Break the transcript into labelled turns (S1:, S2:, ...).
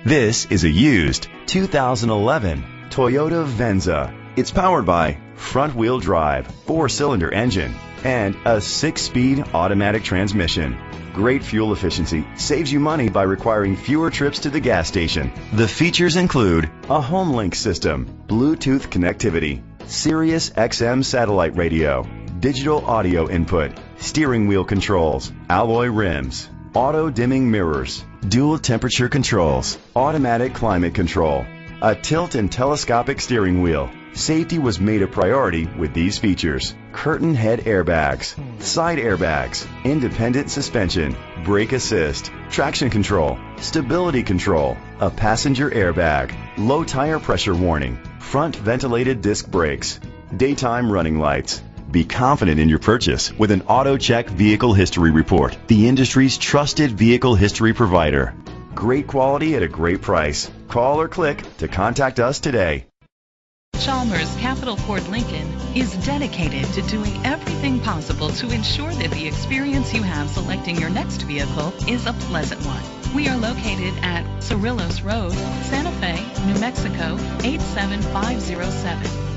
S1: This is a used 2011 Toyota Venza. It's powered by front-wheel drive, 4-cylinder engine, and a 6-speed automatic transmission. Great fuel efficiency saves you money by requiring fewer trips to the gas station. The features include a home link system, Bluetooth connectivity, Sirius XM satellite radio, digital audio input, steering wheel controls, alloy rims, auto dimming mirrors, dual temperature controls, automatic climate control, a tilt and telescopic steering wheel. Safety was made a priority with these features: curtain head airbags, side airbags, independent suspension, brake assist, traction control, stability control, a passenger airbag, low tire pressure warning, front ventilated disc brakes, daytime running lights. Be confident in your purchase with an AutoCheck Vehicle History Report, the industry's trusted vehicle history provider. Great quality at a great price. Call or click to contact us today.
S2: Chalmers Capital Ford Lincoln is dedicated to doing everything possible to ensure that the experience you have selecting your next vehicle is a pleasant one. We are located at Cerrillos Road, Santa Fe, New Mexico 87507.